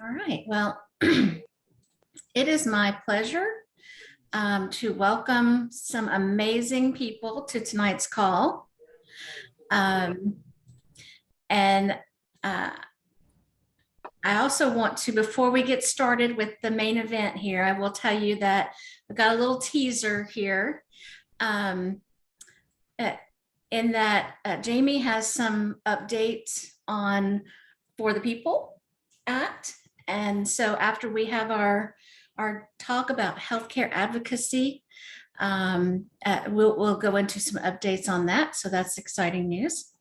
All right. Well, it is my pleasure to welcome some amazing people to tonight's call. And I also want to, before we get started with the main event here, I will tell you that I've got a little teaser here. In that Jamie has some updates on For the People Act. And so after we have our talk about healthcare advocacy, we'll go into some updates on that. So that's exciting news.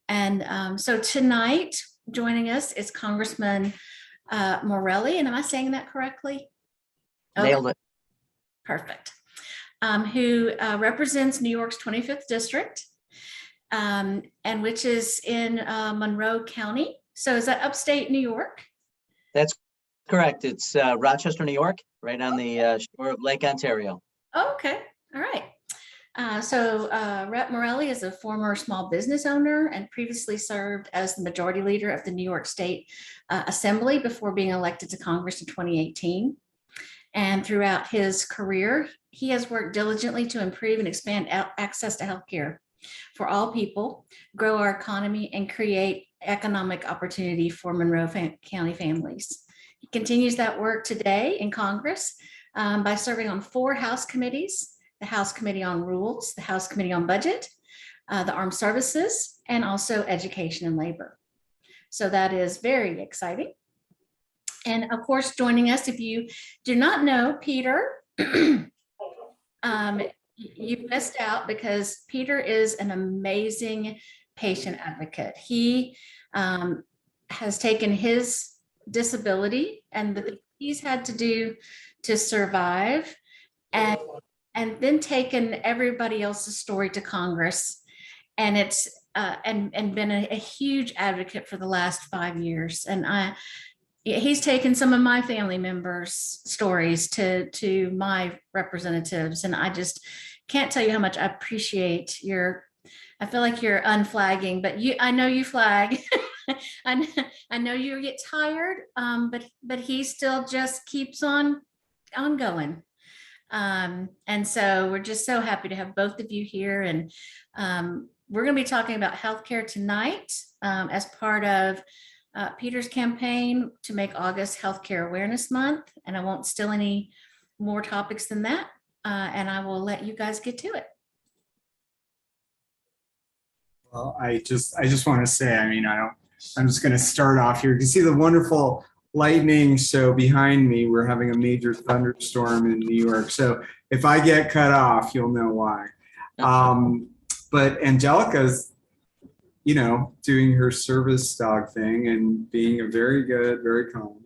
And so tonight joining us is Congressman Morelle. And am I saying that correctly? Nailed it. Perfect. Who represents New York's 25th district, and which is in Monroe County. So is that upstate New York? That's correct. It's Rochester, New York, right on the shore of Lake Ontario. Oh, okay. All right. So Rep. Morelle is a former small business owner and previously served as the majority leader of the New York State Assembly before being elected to Congress in 2018. And throughout his career, he has worked diligently to improve and expand access to healthcare for all people, grow our economy, and create economic opportunity for Monroe County families. He continues that work today in Congress by serving on 4 House committees: the House Committee on Rules, the House Committee on Budget, the Armed Services, and also Education and Labor. So that is very exciting. And of course, joining us, if you do not know Peter, you missed out because Peter is an amazing patient advocate. He has taken his disability and the things he's had to do to survive and then taken everybody else's story to Congress. And it's and been a huge advocate for the last 5 years. And he's taken some of my family members' stories to my representatives. And I just can't tell you how much I appreciate I feel like you're unflagging, but I know you flag. I know you get tired, but he still just keeps on going. And so we're just so happy to have both of you here. And we're going to be talking about healthcare tonight as part of Peter's campaign to make August Healthcare Awareness Month. And I won't steal any more topics than that. And I will let you guys get to it. Well, I just want to say, I'm just going to start off here. You can see the wonderful lightning show behind me. We're having a major thunderstorm in New York. So if I get cut off, you'll know why. But Angelica's, doing her service dog thing and being a very good, very calm.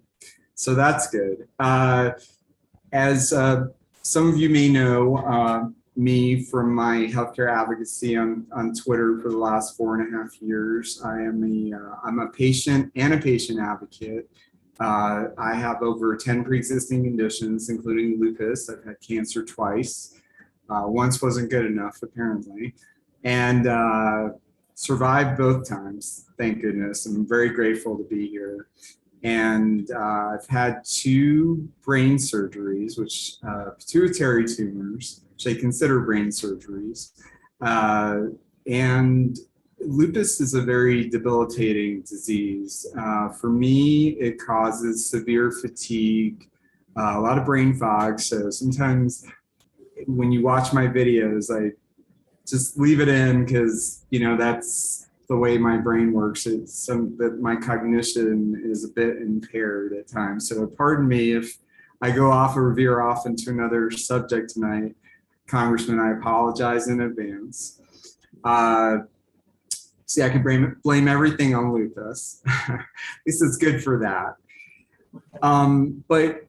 So that's good. As some of you may know me from my healthcare advocacy on Twitter for the last 4.5 years. I'm a patient and a patient advocate. I have over 10 pre-existing conditions, including lupus. I've had cancer twice. Once wasn't good enough, apparently. And survived both times, thank goodness. I'm very grateful to be here. And I've had 2 brain surgeries, which pituitary tumors, which I consider brain surgeries. And lupus is a very debilitating disease. For me, it causes severe fatigue, a lot of brain fog. So sometimes when you watch my videos, I just leave it in because, that's the way my brain works. It's that my cognition is a bit impaired at times. So pardon me if I go off or veer off into another subject tonight, Congressman. I apologize in advance. See, I can blame everything on lupus. At least it's good for that. But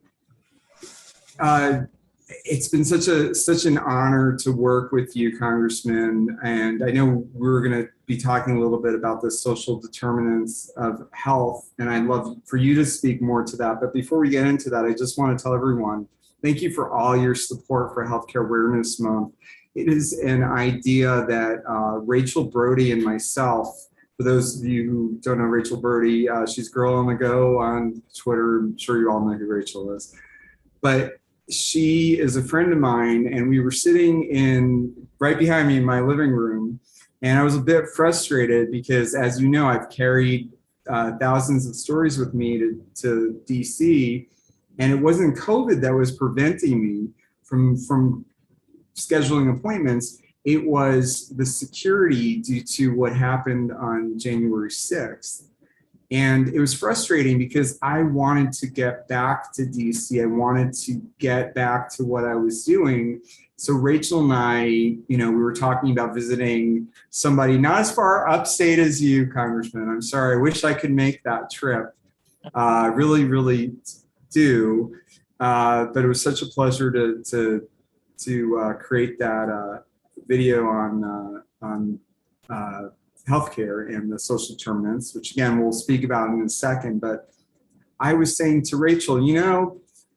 it's been such an honor to work with you, Congressman. And I know we're going to be talking a little bit about the social determinants of health, and I'd love for you to speak more to that. But before we get into that, I just want to tell everyone, thank you for all your support for Healthcare Awareness Month. It is an idea that Rachel Brody and myself For those of you who don't know Rachel Birdie, she's Girl on the Go on Twitter. I'm sure you all know who Rachel is. But she is a friend of mine, and we were sitting right behind me in my living room, and I was a bit frustrated because, as you know, I've carried thousands of stories with me to DC, and it wasn't COVID that was preventing me from scheduling appointments. It was the security due to what happened on January 6th. And it was frustrating because I wanted to get back to DC. I wanted to get back to what I was doing. So Rachel and I, we were talking about visiting somebody not as far upstate as you, Congressman. I'm sorry. I wish I could make that trip. Really, really do. But it was such a pleasure to create that video on healthcare and the social determinants, which again, we'll speak about in a second. But I was saying to Rachel,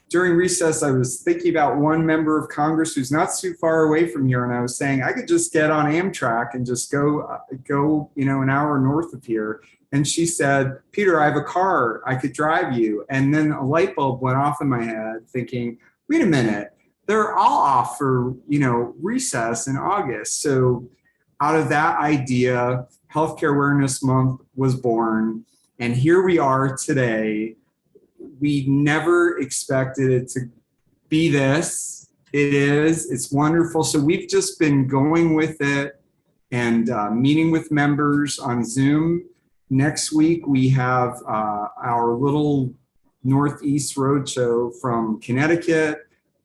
during recess, I was thinking about one member of Congress who's not too far away from here. And I was saying, I could just get on Amtrak and just go, an hour north of here. And she said, Peter, I have a car, I could drive you. And then a light bulb went off in my head thinking, wait a minute, they're all off for, recess in August. So out of that idea, Healthcare Awareness Month was born. And here we are today. We never expected it to be this. It is. It's wonderful. So we've just been going with it and meeting with members on Zoom. Next week, we have our little Northeast Roadshow from Connecticut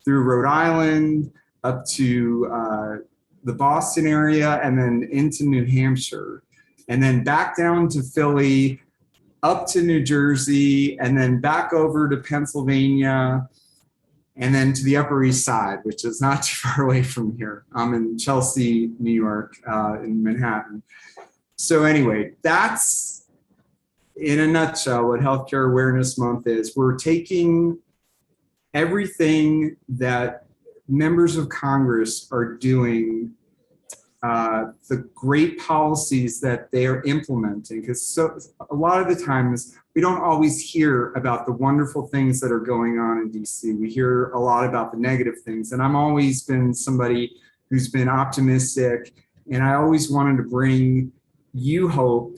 through Rhode Island up to the Boston area and then into New Hampshire. And then back down to Philly, up to New Jersey, and then back over to Pennsylvania, and then to the Upper East Side, which is not too far away from here. I'm in Chelsea, New York, in Manhattan. So anyway, that's in a nutshell what Healthcare Awareness Month is. We're taking everything that members of Congress are doing, the great policies that they are implementing, because a lot of the times we don't always hear about the wonderful things that are going on in DC. We hear a lot about the negative things, and I've always been somebody who's been optimistic, and I always wanted to bring you hope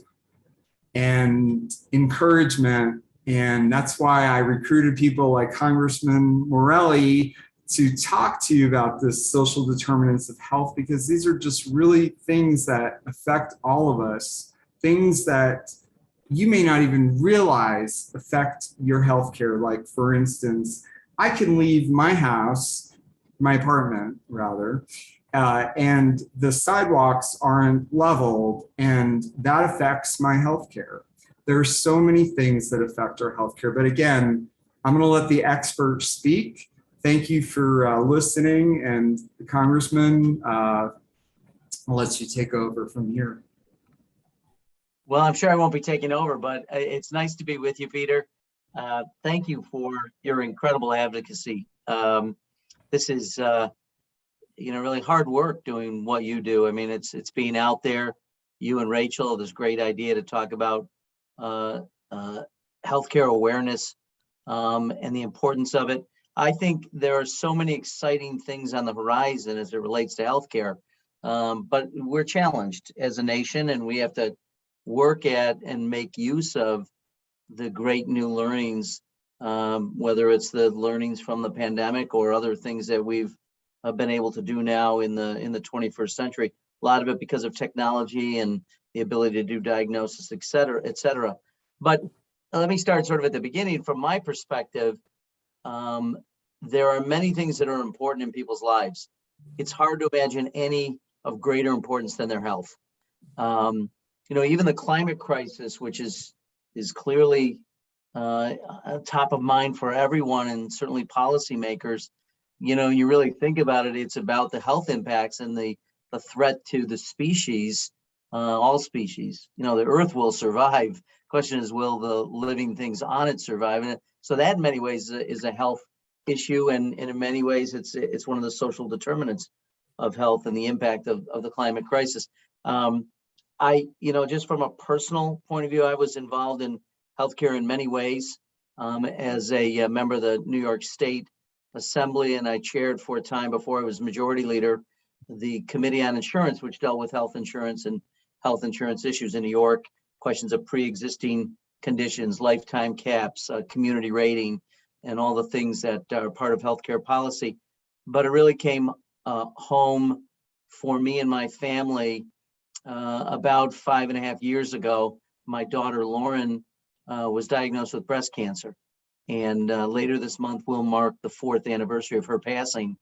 and encouragement, and that's why I recruited people like Congressman Morelle to talk to you about the social determinants of health, because these are just really things that affect all of us, things that you may not even realize affect your healthcare. Like, for instance, I can leave my house, my apartment rather, and the sidewalks aren't leveled, and that affects my healthcare. There are so many things that affect our healthcare, but again, I'm going to let the experts speak. Thank you for listening, and Congressman, I'll let you take over from here. Well, I'm sure I won't be taking over, but it's nice to be with you, Peter. Thank you for your incredible advocacy. This is, really hard work doing what you do. I mean, it's being out there. You and Rachel, this great idea to talk about healthcare awareness and the importance of it. I think there are so many exciting things on the horizon as it relates to healthcare, but we're challenged as a nation, and we have to work at and make use of the great new learnings, whether it's the learnings from the pandemic or other things that we've been able to do now in the 21st century. A lot of it because of technology and the ability to do diagnosis, et cetera, et cetera. But let me start sort of at the beginning. From my perspective, there are many things that are important in people's lives. It's hard to imagine any of greater importance than their health. Even the climate crisis, which is clearly top of mind for everyone, and certainly policymakers. You really think about it, it's about the health impacts and the threat to the species, all species. The earth will survive. Question is, will the living things on it survive? And so that in many ways is a health issue, and in many ways it's one of the social determinants of health and the impact of the climate crisis. just from a personal point of view, I was involved in healthcare in many ways as a member of the New York State Assembly, and I chaired for a time before I was majority leader, the Committee on Insurance, which dealt with health insurance and health insurance issues in New York, questions of pre-existing conditions, lifetime caps, community rating, and all the things that are part of healthcare policy. But it really came home for me and my family about 5.5 years ago. My daughter Lauren was diagnosed with breast cancer, and later this month will mark the 4th anniversary of her passing.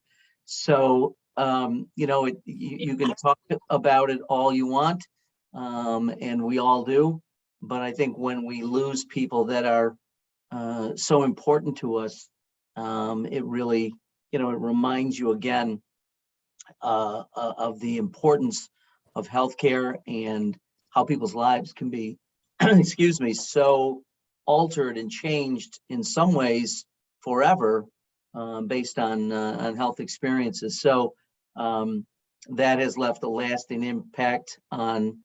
So you can talk about it all you want, and we all do. But I think when we lose people that are so important to us, it really, it reminds you again of the importance of healthcare and how people's lives can be, excuse me, so altered and changed in some ways forever based on health experiences. So that has left a lasting impact on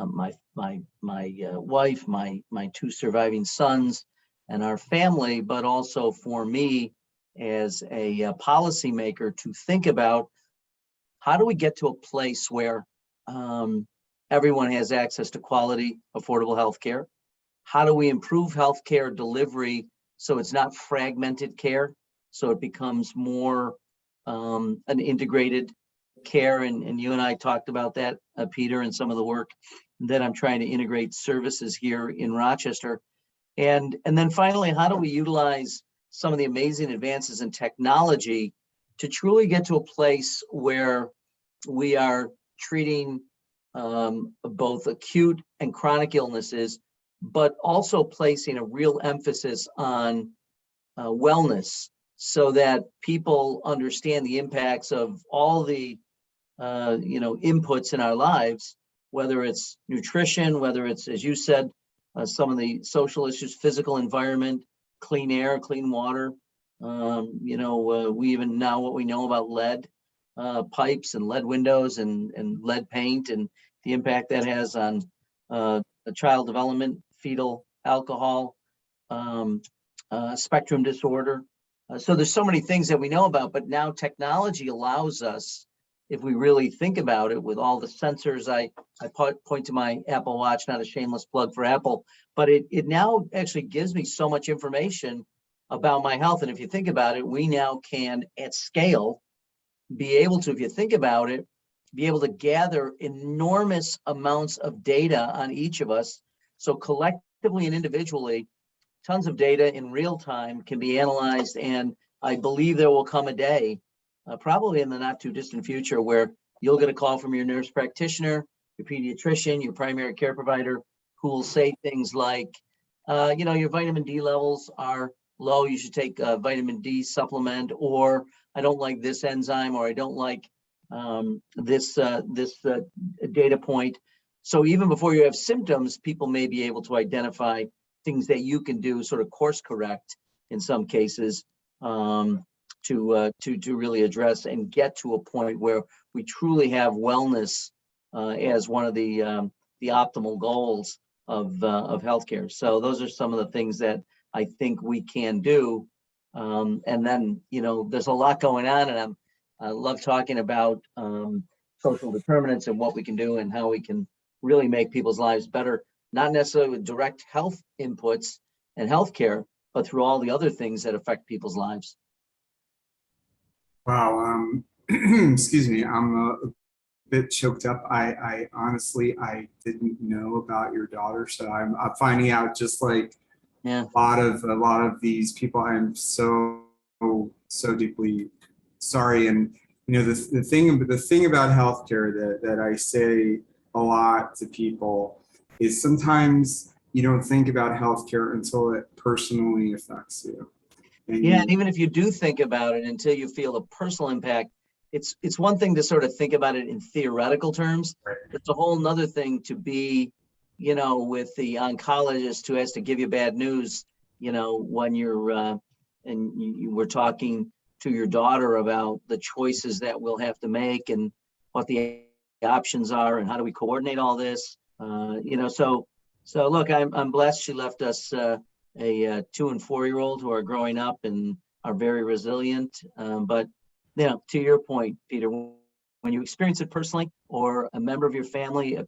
my wife, my 2 surviving sons, and our family, but also for me as a policymaker to think about how do we get to a place where everyone has access to quality, affordable healthcare? How do we improve healthcare delivery so it's not fragmented care, so it becomes more an integrated care? And you and I talked about that, Peter, and some of the work that I'm trying to integrate services here in Rochester. And then finally, how do we utilize some of the amazing advances in technology to truly get to a place where we are treating both acute and chronic illnesses, but also placing a real emphasis on wellness, so that people understand the impacts of all the inputs in our lives, whether it's nutrition, whether it's, as you said, some of the social issues, physical environment, clean air, clean water. We even now what we know about lead pipes and lead windows and lead paint, and the impact that has on child development, fetal alcohol, spectrum disorder. So there's so many things that we know about, but now technology allows us, if we really think about it, with all the sensors. I point to my Apple Watch, not a shameless plug for Apple, but it now actually gives me so much information about my health. And if you think about it, we now can at scale be able to, if you think about it, be able to gather enormous amounts of data on each of us. So collectively and individually, tons of data in real time can be analyzed. And I believe there will come a day, probably in the not too distant future, where you'll get a call from your nurse practitioner, your pediatrician, your primary care provider, who will say things like, your vitamin D levels are low, you should take a vitamin D supplement, or I don't like this enzyme, or I don't like this data point. So even before you have symptoms, people may be able to identify things that you can do, sort of course correct in some cases, to really address and get to a point where we truly have wellness as one of the optimal goals of healthcare. So those are some of the things that I think we can do. And then, there's a lot going on, and I love talking about social determinants and what we can do and how we can really make people's lives better, not necessarily with direct health inputs and healthcare, but through all the other things that affect people's lives. Wow. Excuse me. I'm a bit choked up. I honestly, I didn't know about your daughter. So I'm finding out just like Yeah. a lot of these people. I'm so deeply sorry. And the thing about healthcare that I say a lot to people is sometimes you don't think about healthcare until it personally affects you. And Yeah, and even if you do think about it until you feel a personal impact, it's one thing to sort of think about it in theoretical terms. Right. It's a whole nother thing to be, with the oncologist who has to give you bad news, when you're and you were talking to your daughter about the choices that we'll have to make and what the options are and how do we coordinate all this. So look, I'm blessed. She left us a 2- and 4-year-old who are growing up and are very resilient. But to your point, Peter, when you experience it personally, or a member of your family,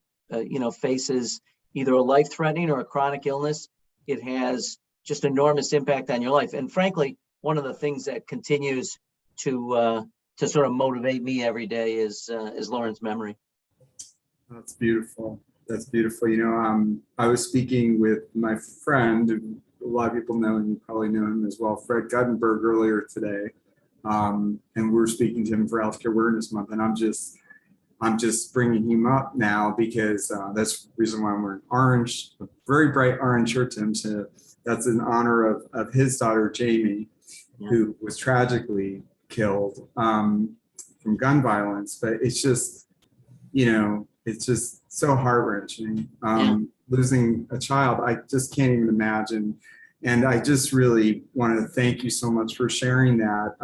faces either a life-threatening or a chronic illness, it has just enormous impact on your life. And frankly, one of the things that continues to sort of motivate me every day is Lauren's memory. That's beautiful. That's beautiful. I was speaking with my friend, a lot of people know, and you probably know him as well, Fred Guttenberg, earlier today. And we're speaking to him for Healthcare Awareness Month. And I'm just bringing him up now because that's the reason why I'm wearing orange, a very bright orange shirt to him. So that's in honor of his daughter, Jamie, who was tragically killed from gun violence. But it's just, it's just so heart-wrenching. Losing a child, I just can't even imagine. And I just really want to thank you so much for sharing that.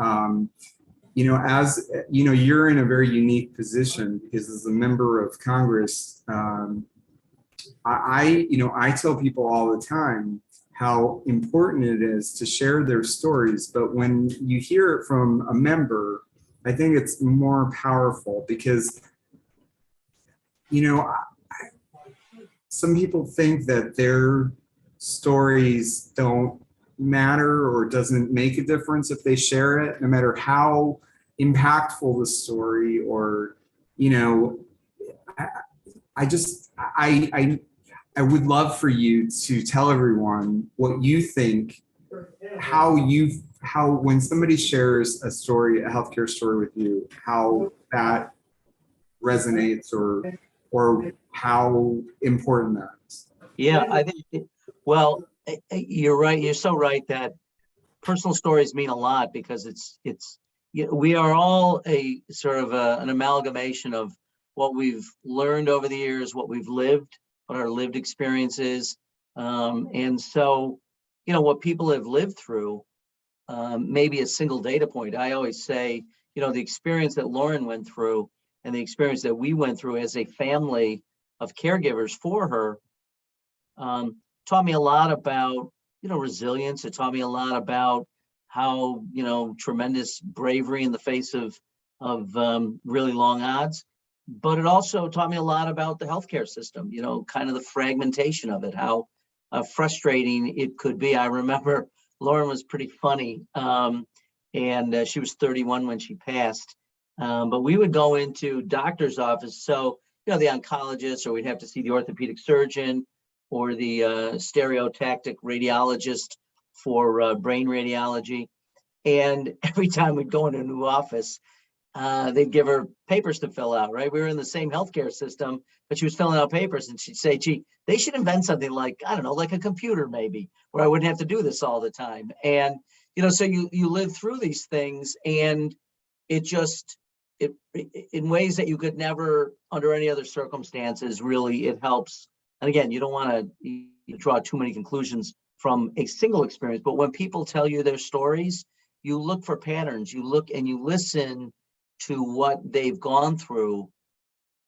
As you're in a very unique position because as a member of Congress, I tell people all the time how important it is to share their stories. But when you hear it from a member, I think it's more powerful because some people think that their stories don't matter or doesn't make a difference if they share it, no matter how impactful the story or, I would love for you to tell everyone what you think, how when somebody shares a story, a healthcare story with you, how that resonates or how important that is. Yeah, I think, you're right. You're so right that personal stories mean a lot because we are all a sort of an amalgamation of what we've learned over the years, what we've lived, what our lived experiences. And so, what people have lived through, maybe a single data point. I always say, the experience that Lauren went through and the experience that we went through as a family of caregivers for her, taught me a lot about, resilience. It taught me a lot about how, tremendous bravery in the face of really long odds. But it also taught me a lot about the healthcare system, kind of the fragmentation of it, how frustrating it could be. I remember Lauren was pretty funny, and she was 31 when she passed. But we would go into doctor's office. So, the oncologist, or we'd have to see the orthopedic surgeon or the stereotactic radiologist for brain radiology. And every time we'd go into a new office, they'd give her papers to fill out, right? We were in the same healthcare system, but she was filling out papers and she'd say, gee, they should invent something like, I don't know, like a computer maybe, where I wouldn't have to do this all the time. And, so you live through these things and it in ways that you could never, under any other circumstances, really, it helps. And again, you don't want to draw too many conclusions from a single experience, but when people tell you their stories, you look for patterns, you look and you listen to what they've gone through.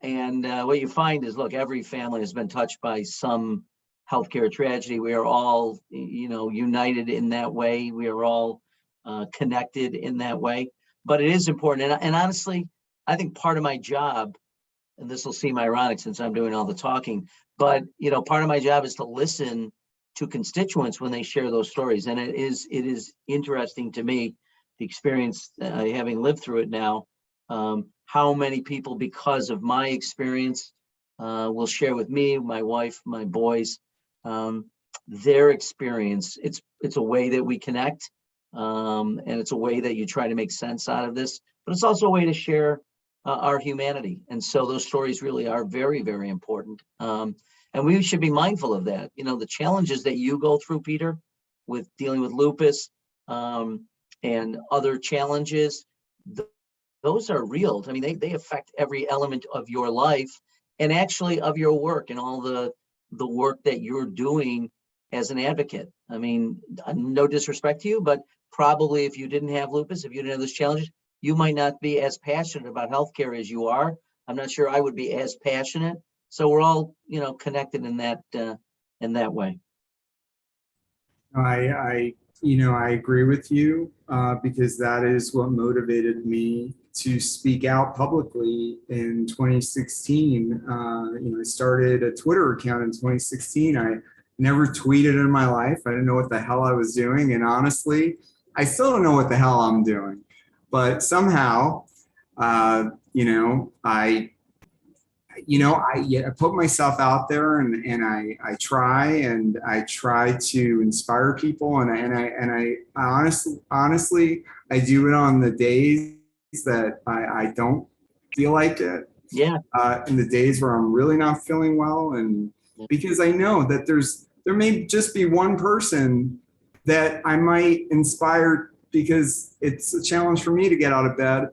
And what you find is, look, every family has been touched by some healthcare tragedy. We are all, united in that way. We are all connected in that way. But it is important. And honestly, I think part of my job, and this will seem ironic since I'm doing all the talking, but part of my job is to listen to constituents when they share those stories. And it is interesting to me, the experience, having lived through it now, how many people, because of my experience, will share with me, my wife, my boys, their experience. It's a way that we connect, and it's a way that you try to make sense out of this, but it's also a way to share our humanity. And so those stories really are very, very important. And we should be mindful of that. The challenges that you go through, Peter, with dealing with lupus and other challenges, those are real. I mean, they affect every element of your life and actually of your work and all the work that you're doing as an advocate. I mean, no disrespect to you, but probably if you didn't have lupus, if you didn't have those challenges, you might not be as passionate about healthcare as you are. I'm not sure I would be as passionate So we're all, connected in that way. I agree with you because that is what motivated me to speak out publicly in 2016. I started a Twitter account in 2016. I never tweeted in my life. I didn't know what the hell I was doing. And honestly, I still don't know what the hell I'm doing. But somehow, I put myself out there and I try to inspire people and I honestly I do it on the days that I don't feel like it. Yeah. In the days where I'm really not feeling well, and because I know that there may just be one person that I might inspire because it's a challenge for me to get out of bed.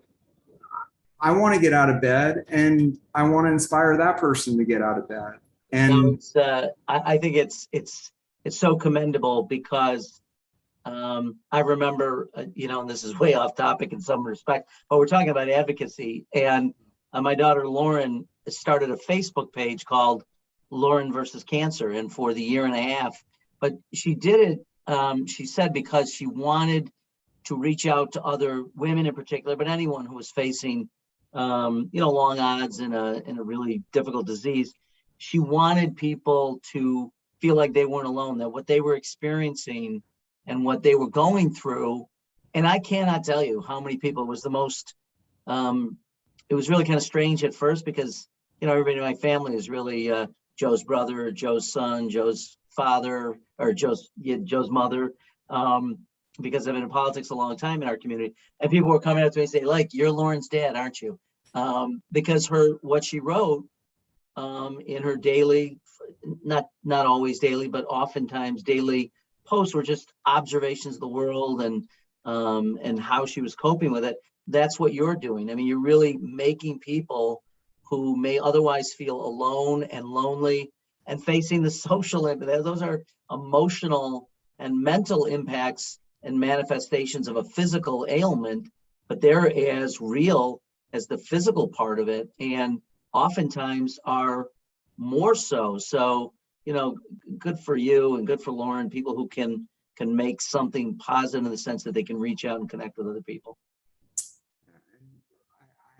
I want to get out of bed and I want to inspire that person to get out of bed. And I think it's so commendable because I remember, and this is way off topic in some respect, but we're talking about advocacy. And my daughter Lauren started a Facebook page called Lauren versus Cancer, and for the year and a half. But she did it, she said, because she wanted to reach out to other women in particular, but anyone who was facing long odds in a really difficult disease. She wanted people to feel like they weren't alone, that what they were experiencing and what they were going through. And I cannot tell you how many people. It was the most, it was really kind of strange at first because, everybody in my family is really Joe's brother, Joe's son, Joe's father, or Joe's mother. Because I've been in politics a long time in our community, and people were coming up to me and saying, like, you're Lauren's dad, aren't you? Because what she wrote in her daily, not always daily, but oftentimes daily posts were just observations of the world and how she was coping with it. That's what you're doing. I mean, you're really making people who may otherwise feel alone and lonely and facing the social impact. Those are emotional and mental impacts and manifestations of a physical ailment, but they're as real as the physical part of it, and oftentimes are more so. So, good for you and good for Lauren, people who can make something positive in the sense that they can reach out and connect with other people.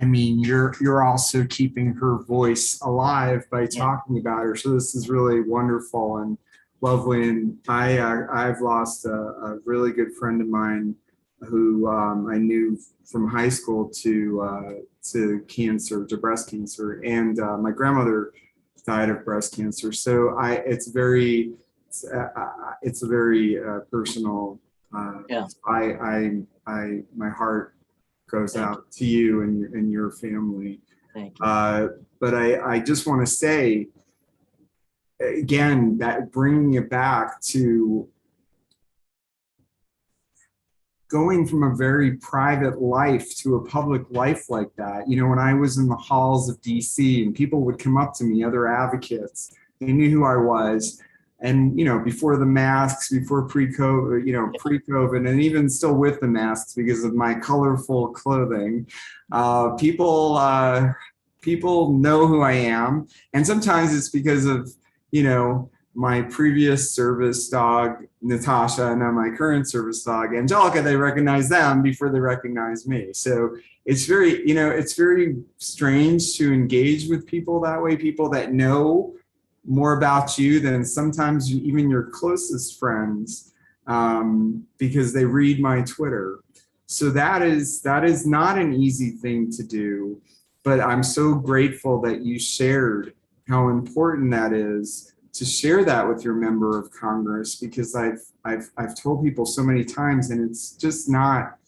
I mean, you're also keeping her voice alive by talking about her. So this is really wonderful and lovely. And I've lost a really good friend of mine who I knew from high school to cancer, to breast cancer, and my grandmother died of breast cancer. So it's a very personal. My heart goes out to you and your family. Thank you. But I just want to say, again, that bringing it back to going from a very private life to a public life like that. When I was in the halls of DC and people would come up to me, other advocates, they knew who I was. And, before the masks, before pre-COVID, and even still with the masks because of my colorful clothing, people know who I am. And sometimes it's because of, my previous service dog, Natasha, and now my current service dog, Angelica. They recognize them before they recognize me. So it's very, it's very strange to engage with people that way, people that know more about you than sometimes even your closest friends, because they read my Twitter. So that is not an easy thing to do, but I'm so grateful that you shared how important that is to share that with your member of Congress, because I've told people so many times, and it's just not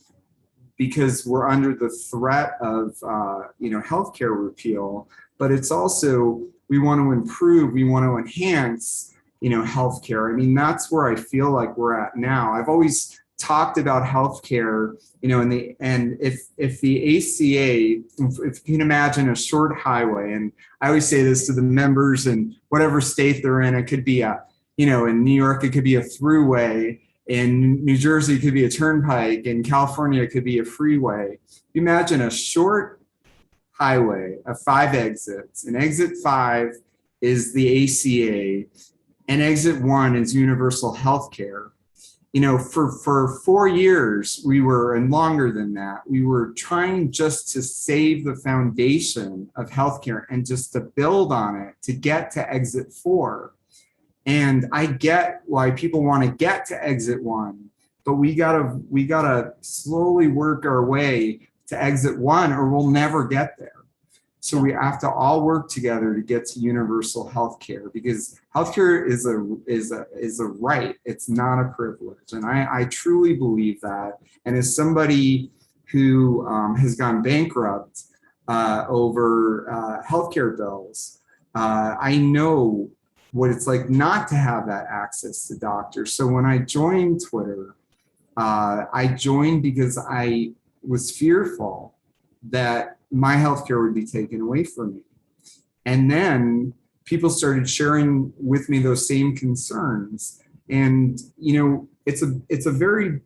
because we're under the threat of healthcare repeal, but it's also we want to improve, we want to enhance healthcare. I mean, that's where I feel like we're at now. I've always talked about healthcare, and if the ACA, if you can imagine a short highway, and I always say this to the members in whatever state they're in, it could be in New York, it could be a thruway, in New Jersey, it could be a turnpike, in California, it could be a freeway. Imagine a short highway of 5 exits, and exit 5 is the ACA and exit 1 is universal health care. You know, for 4 years, we were, and longer than that, we were trying just to save the foundation of healthcare and just to build on it to get to exit 4. And I get why people want to get to exit 1, but we gotta slowly work our way to exit 1, or we'll never get there. So we have to all work together to get to universal health care, because healthcare is a right. It's not a privilege. And I truly believe that. And as somebody who has gone bankrupt over healthcare bills, I know what it's like not to have that access to doctors. So when I joined Twitter, I joined because I was fearful that my healthcare would be taken away from me. And then people started sharing with me those same concerns. And, you know, it's a very,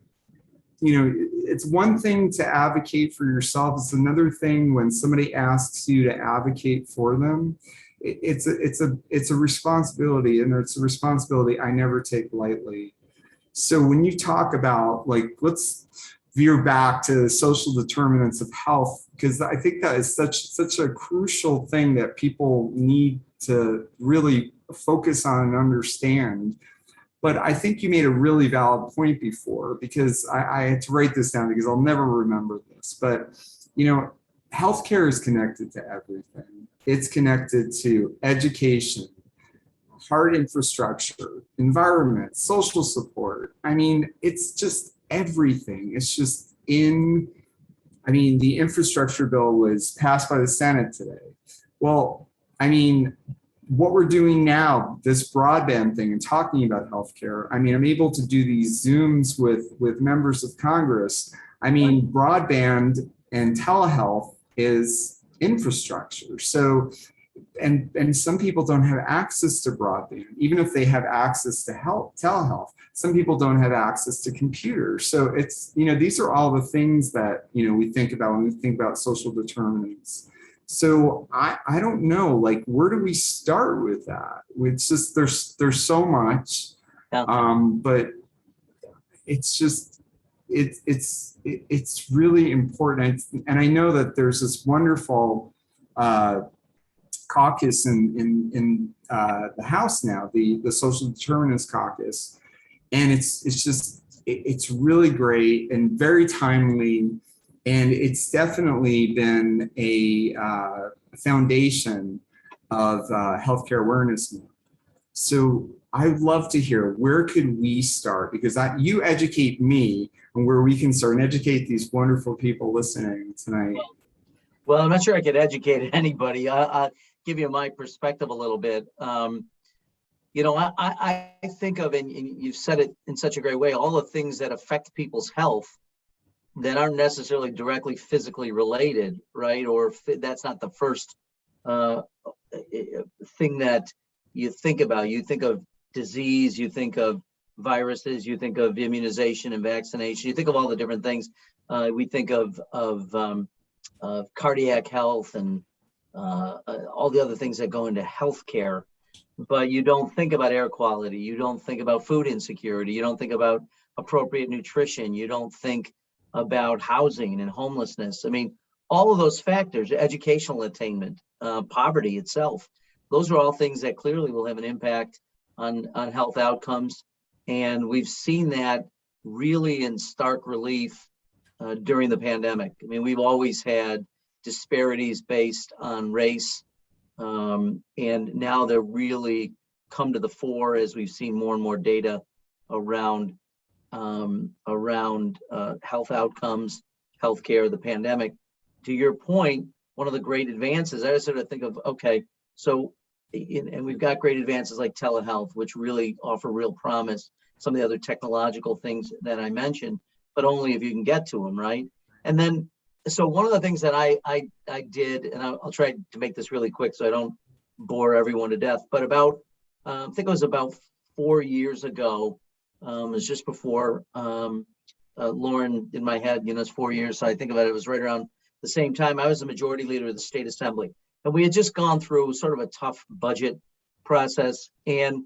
you know, it's one thing to advocate for yourself. It's another thing when somebody asks you to advocate for them. It's a responsibility, and it's a responsibility I never take lightly. So when you talk about, like, let's veer back to social determinants of health, because I think that is such a crucial thing that people need to really focus on and understand. But I think you made a really valid point before, because I had to write this down because I'll never remember this. But, you know, healthcare is connected to everything. It's connected to education, hard infrastructure, environment, social support. I mean, it's just everything. It's just the infrastructure bill was passed by the Senate today. Well, I mean, what we're doing now, this broadband thing and talking about healthcare, I mean, I'm able to do these Zooms with members of Congress. I mean, broadband and telehealth is infrastructure. So, and some people don't have access to broadband, even if they have access to telehealth. Some people don't have access to computers. So it's, you know, these are all the things that, you know, we think about when we think about social determinants. So I don't know, like, where do we start with that? It's just, there's so much, but it's just, it's really important. And I know that there's this wonderful caucus in the House now, the Social Determinants Caucus, and it's really great and very timely, and it's definitely been a foundation of healthcare awareness. So I'd love to hear, where could we start? Because you educate me on where we can start and educate these wonderful people listening tonight. Well, I'm not sure I could educate anybody. I'll give you my perspective a little bit. You know, I think of, and you've said it in such a great way, all the things that affect people's health that aren't necessarily directly physically related, right? Or that's not the first thing that you think about. You think of disease, you think of viruses, you think of immunization and vaccination, you think of all the different things. We think of cardiac health and all the other things that go into healthcare, but you don't think about air quality, you don't think about food insecurity, you don't think about appropriate nutrition, you don't think about housing and homelessness. I mean, all of those factors, educational attainment, poverty itself, those are all things that clearly will have an impact on health outcomes. And we've seen that really in stark relief during the pandemic. I mean, we've always had disparities based on race, and now they're really come to the fore as we've seen more and more data around health outcomes, healthcare, the pandemic. To your point, one of the great advances, I sort of think of, okay, so, and we've got great advances like telehealth, which really offer real promise, some of the other technological things that I mentioned, but only if you can get to them, right? And then, so one of the things that I did, and I'll try to make this really quick so I don't bore everyone to death, but about, I think it was about 4 years ago, it was just before Lauren, in my head, you know, it's 4 years, so I think about it, it was right around the same time I was the majority leader of the state assembly. And we had just gone through sort of a tough budget process. And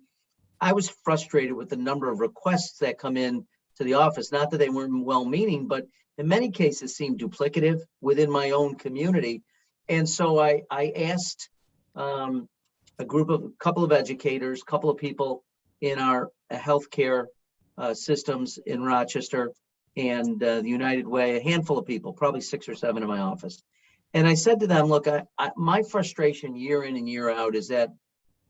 I was frustrated with the number of requests that come in to the office. Not that they weren't well-meaning, but in many cases seemed duplicative within my own community. And so I asked a couple of educators, couple of people in our healthcare systems in Rochester and the United Way, a handful of people, probably 6 or 7 in my office. And I said to them, look, my frustration year in and year out is that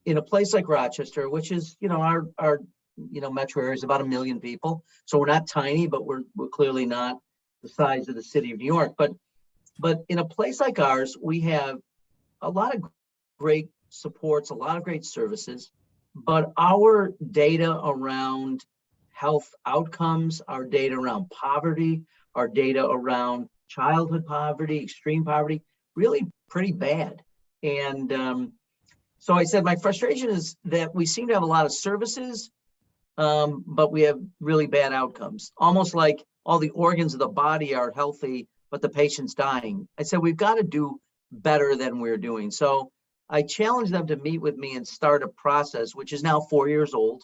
in a place like Rochester, which is, our metro area is about 1 million people. So we're not tiny, but we're clearly not the size of the city of New York. But in a place like ours, we have a lot of great supports, a lot of great services, but our data around health outcomes, our data around poverty, our data around childhood poverty, extreme poverty, really pretty bad. And so I said, my frustration is that we seem to have a lot of services, but we have really bad outcomes. Almost like all the organs of the body are healthy, but the patient's dying. I said, we've got to do better than we're doing. So I challenged them to meet with me and start a process, which is now 4 years old.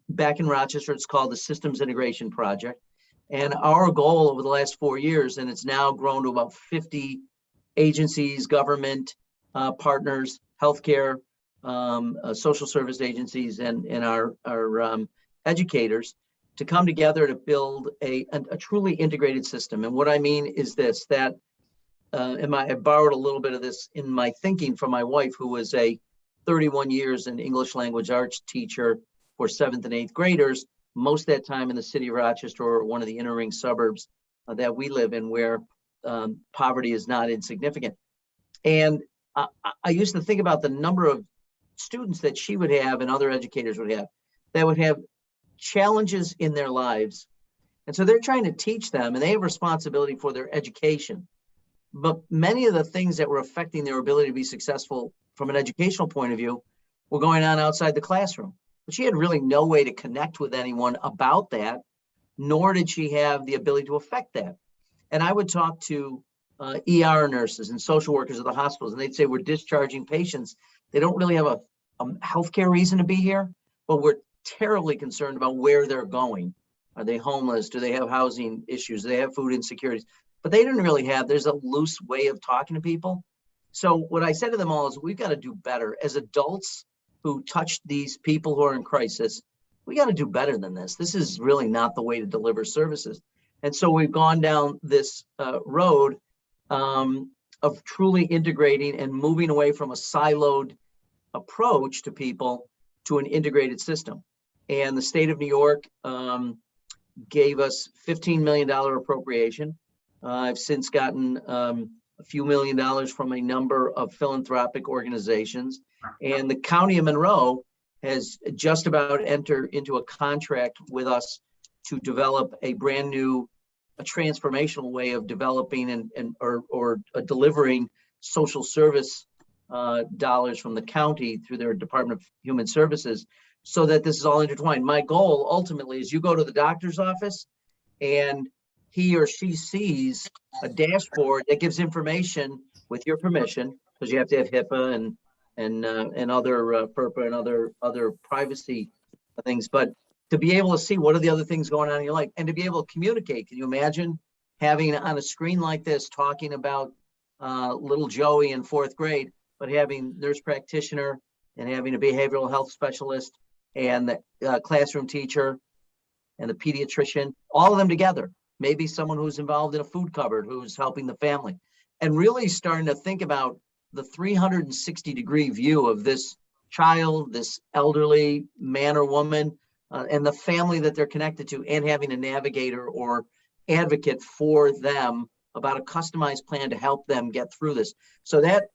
Back in Rochester, it's called the Systems Integration Project. And our goal over the last 4 years, and it's now grown to about 50 agencies, government partners, healthcare, social service agencies, and our educators to come together to build a truly integrated system. And what I mean is this, that I borrowed a little bit of this in my thinking from my wife, who was a 31 years an English language arts teacher for 7th and 8th graders, most of that time in the city of Rochester or one of the inner ring suburbs that we live in, where poverty is not insignificant. And I used to think about the number of students that she would have and other educators would have that would have challenges in their lives. And so they're trying to teach them, and they have responsibility for their education. But many of the things that were affecting their ability to be successful from an educational point of view were going on outside the classroom. But she had really no way to connect with anyone about that, nor did she have the ability to affect that. And I would talk to ER nurses and social workers at the hospitals, and they'd say, we're discharging patients. They don't really have a healthcare reason to be here, but we're terribly concerned about where they're going. Are they homeless? Do they have housing issues? Do they have food insecurities? But they didn't really have, there's a loose way of talking to people. So what I said to them all is, we've got to do better. As adults who touch these people who are in crisis, we got to do better than this. This is really not the way to deliver services. And so we've gone down this road of truly integrating and moving away from a siloed approach to people to an integrated system. And the state of New York gave us $15 million appropriation. I've since gotten a few $1,000,000 from a number of philanthropic organizations. And the county of Monroe has just about entered into a contract with us to develop a brand new, a transformational way of developing or delivering social service dollars from the county through their Department of Human Services, so that this is all intertwined. My goal ultimately is you go to the doctor's office and he or she sees a dashboard that gives information with your permission, because you have to have HIPAA and other FERPA and other privacy things, but to be able to see what are the other things going on in your life and to be able to communicate. Can you imagine having on a screen like this talking about little Joey in 4th grade, but having nurse practitioner and having a behavioral health specialist and the classroom teacher and the pediatrician, all of them together, maybe someone who's involved in a food cupboard who's helping the family, and really starting to think about the 360-degree view of this child, this elderly man or woman, and the family that they're connected to, and having a navigator or advocate for them about a customized plan to help them get through this. So that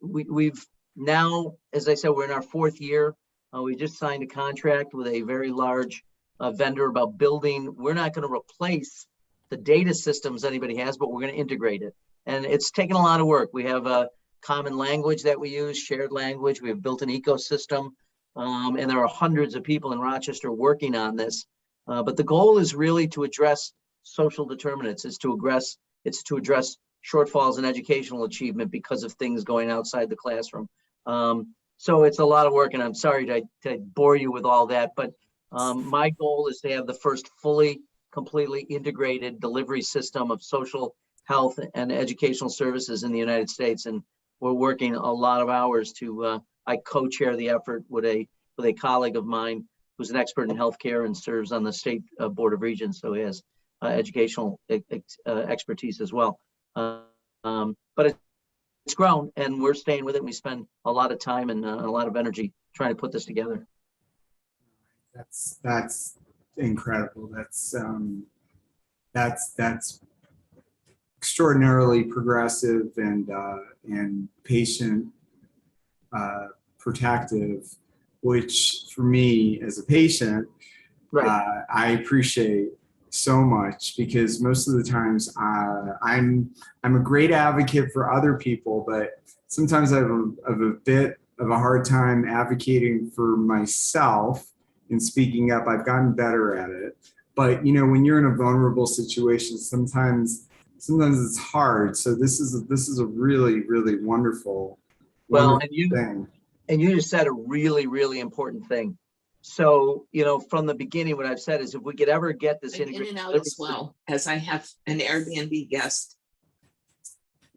we've now, as I said, we're in our 4th year. We just signed a contract with a very large vendor about building. We're not going to replace the data systems anybody has, but we're going to integrate it. And it's taken a lot of work. We have a common language that we use, shared language. We have built an ecosystem, and there are hundreds of people in Rochester working on this. But the goal is really to address social determinants. It's to address shortfalls in educational achievement because of things going outside the classroom. So it's a lot of work, and I'm sorry to bore you with all that, but my goal is to have the first completely integrated delivery system of social health and educational services in the United States. And we're working a lot of hours to, I co-chair the effort with a colleague of mine who's an expert in healthcare and serves on the state board of regents, so he has educational expertise as well. But it's grown, and we're staying with it. We spend a lot of time and a lot of energy trying to put this together. That's incredible. That's extraordinarily progressive and patient protective, which for me as a patient, Right. I appreciate so much, because most of the times I'm a great advocate for other people, but sometimes I have a bit of a hard time advocating for myself and speaking up. I've gotten better at it, but when you're in a vulnerable situation, sometimes it's hard. So this is a really, really wonderful thing. And you just said a really, really important thing. So, from the beginning, what I've said is if we could ever get this in and out as well, as I have an Airbnb guest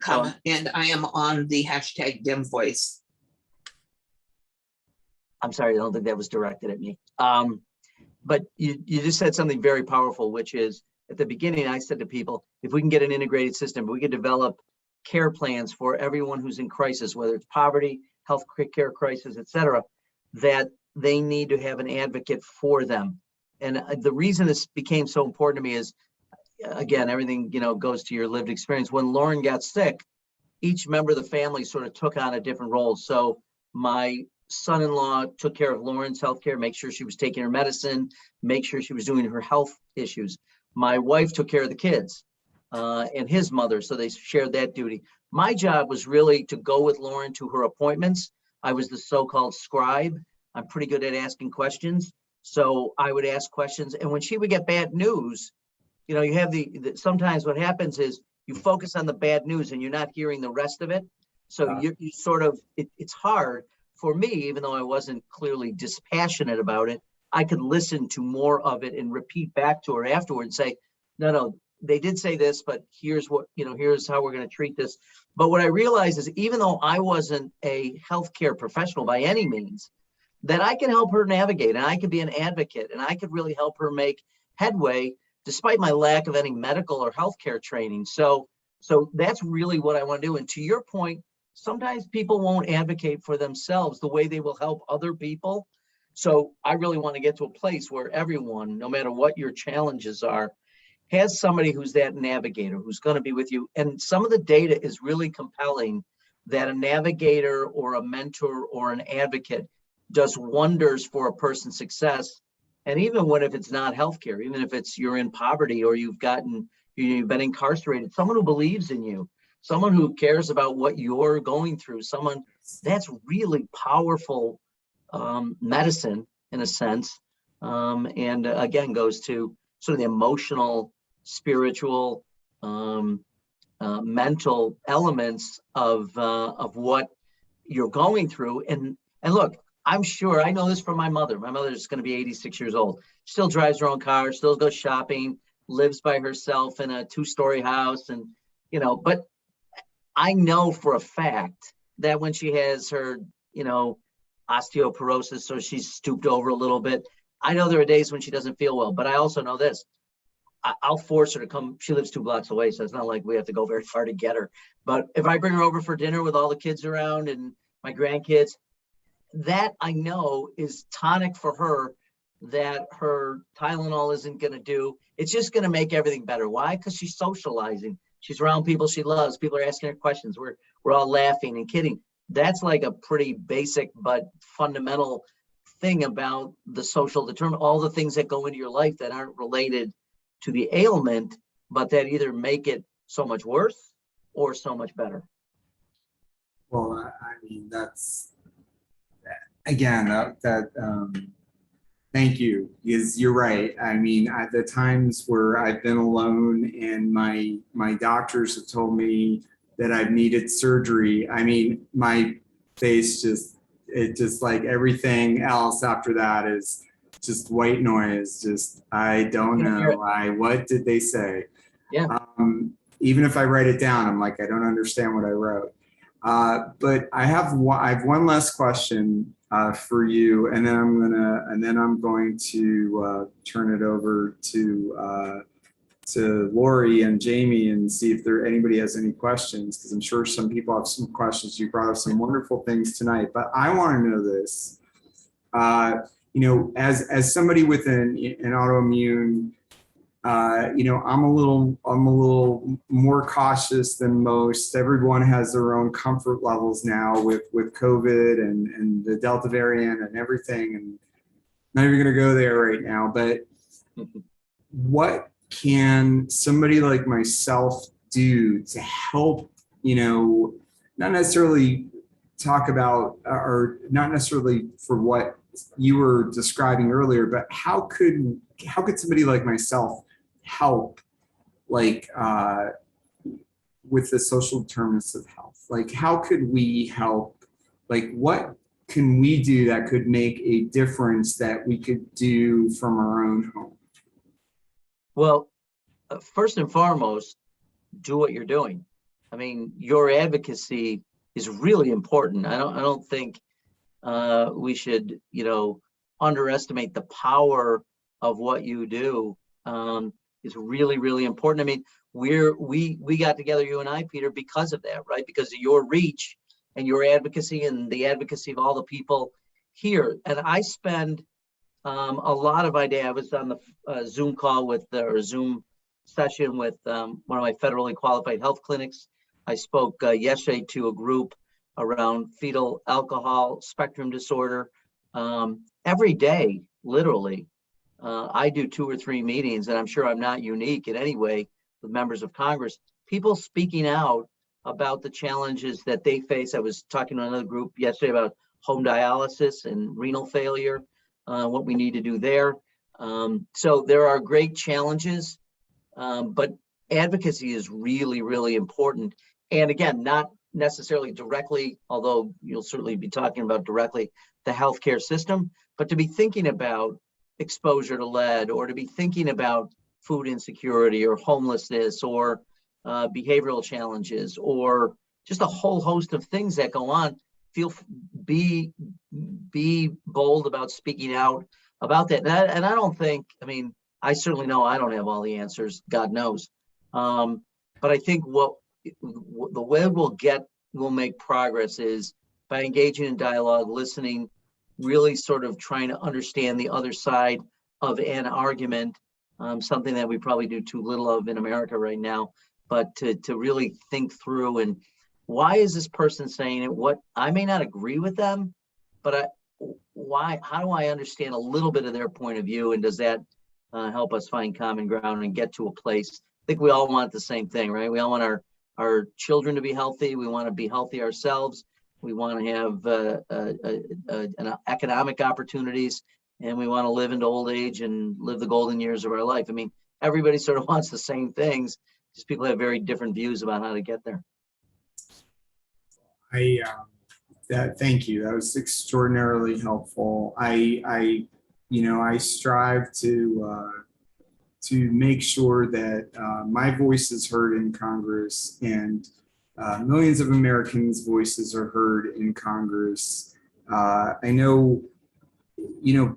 come, and I am on the hashtag dim voice. I'm sorry, I don't think that was directed at me. But you just said something very powerful, which is at the beginning, I said to people, if we can get an integrated system, we can develop care plans for everyone who's in crisis, whether it's poverty, health care crisis, et cetera, that they need to have an advocate for them. And the reason this became so important to me is, again, everything, goes to your lived experience. When Lauren got sick, each member of the family sort of took on a different role. So my son-in-law took care of Lauren's healthcare, make sure she was taking her medicine, make sure she was doing her health issues. My wife took care of the kids and his mother, so they shared that duty. My job was really to go with Lauren to her appointments. I was the so-called scribe. I'm pretty good at asking questions. So I would ask questions. And when she would get bad news, you have sometimes what happens is you focus on the bad news and you're not hearing the rest of it. So you sort of, it's hard for me, even though I wasn't clearly dispassionate about it, I could listen to more of it and repeat back to her afterwards and say, no, they did say this, but here's what, here's how we're going to treat this. But what I realized is even though I wasn't a healthcare professional by any means, that I can help her navigate, and I could be an advocate, and I could really help her make headway despite my lack of any medical or healthcare training. So that's really what I want to do. And to your point, sometimes people won't advocate for themselves the way they will help other people. So I really want to get to a place where everyone, no matter what your challenges are, has somebody who's that navigator, who's going to be with you. And some of the data is really compelling that a navigator or a mentor or an advocate does wonders for a person's success. And even if it's not healthcare, even if it's you're in poverty or you've been incarcerated, someone who believes in you, someone who cares about what you're going through, someone that's really powerful medicine in a sense. And again, goes to sort of the emotional, spiritual, mental elements of what you're going through. And look, I'm sure I know this from my mother. My mother is going to be 86 years old, still drives her own car, still goes shopping, lives by herself in a 2-story house. And, but I know for a fact that when she has her, osteoporosis, so she's stooped over a little bit, I know there are days when she doesn't feel well, but I also know this. I'll force her to come. She lives 2 blocks away, so it's not like we have to go very far to get her. But if I bring her over for dinner with all the kids around and my grandkids, that I know is tonic for her, that her Tylenol isn't going to do. It's just going to make everything better. Why? Because she's socializing. She's around people she loves. People are asking her questions. We're all laughing and kidding. That's like a pretty basic but fundamental thing about the social determinant, all the things that go into your life that aren't related to the ailment, but that either make it so much worse or so much better. Well, I mean, that's, again, thank you, because you're right. I mean, at the times where I've been alone and my doctors have told me that I've needed surgery, I mean, my face just, it just like everything else after that is just white noise. Just, I don't know. What did they say? Yeah. Even if I write it down, I'm like, I don't understand what I wrote. But I have one last question for you, and then I'm going to turn it over to Lori and Jamie and see if anybody has any questions, because I'm sure some people have some questions. You brought up some wonderful things tonight, but I want to know this. As somebody with an autoimmune, I'm a little more cautious than most. Everyone has their own comfort levels now with COVID and the Delta variant and everything. And not even going to go there right now, but what can somebody like myself do to help, not necessarily talk about, or not necessarily for what you were describing earlier, but how could somebody like myself help, like with the social determinants of health? Like, how could we help? Like, what can we do that could make a difference that we could do from our own home? Well, first and foremost, do what you're doing. I mean, your advocacy is really important. I don't think we should, underestimate the power of what you do. It's really, really important. I mean, we got together, you and I, Peter, because of that, right? Because of your reach and your advocacy and the advocacy of all the people here. And I spend a lot of my day. I was on the Zoom call or Zoom session with one of my federally qualified health clinics. I spoke yesterday to a group around fetal alcohol spectrum disorder. Every day, literally, I do 2 or 3 meetings, and I'm sure I'm not unique in any way with members of Congress, people speaking out about the challenges that they face. I was talking to another group yesterday about home dialysis and renal failure, what we need to do there. So there are great challenges, but advocacy is really, really important. And again, not necessarily directly, although you'll certainly be talking about directly the healthcare system, but to be thinking about exposure to lead, or to be thinking about food insecurity or homelessness or behavioral challenges, or just a whole host of things that go on. Be bold about speaking out about that. And I don't think, I certainly know I don't have all the answers, God knows. But I think the way we'll make progress is by engaging in dialogue, listening, really sort of trying to understand the other side of an argument, something that we probably do too little of in America right now, but to really think through, and why is this person saying it? What, I may not agree with them, but how do I understand a little bit of their point of view? And does that help us find common ground and get to a place? I think we all want the same thing, right? We all want our children to be healthy. We want to be healthy ourselves. We want to have economic opportunities, and we want to live into old age and live the golden years of our life. I mean, everybody sort of wants the same things. Just people have very different views about how to get there. Thank you. That was extraordinarily helpful. I strive to make sure that my voice is heard in Congress, and millions of Americans' voices are heard in Congress. I know,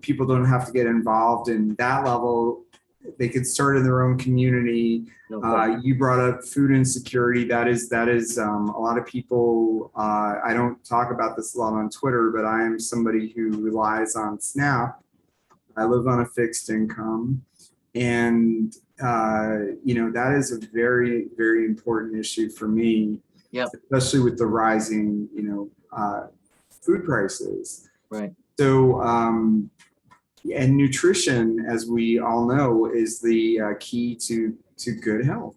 people don't have to get involved in that level. They could start in their own community. You brought up food insecurity. That is a lot of people. I don't talk about this a lot on Twitter, but I am somebody who relies on SNAP. I live on a fixed income, and that is a very, very important issue for me. Yep. Especially with the rising, food prices. Right. So, and nutrition, as we all know, is the key to good health.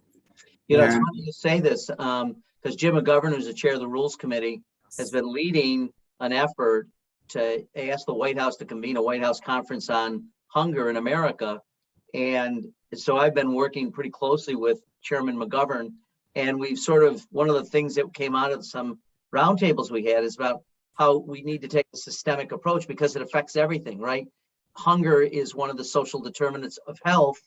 It's funny you say this, because Jim McGovern, who's the chair of the Rules Committee, has been leading an effort to ask the White House to convene a White House conference on hunger in America. And so I've been working pretty closely with Chairman McGovern, and we've one of the things that came out of some roundtables we had is about how we need to take a systemic approach because it affects everything, right? Hunger is one of the social determinants of health,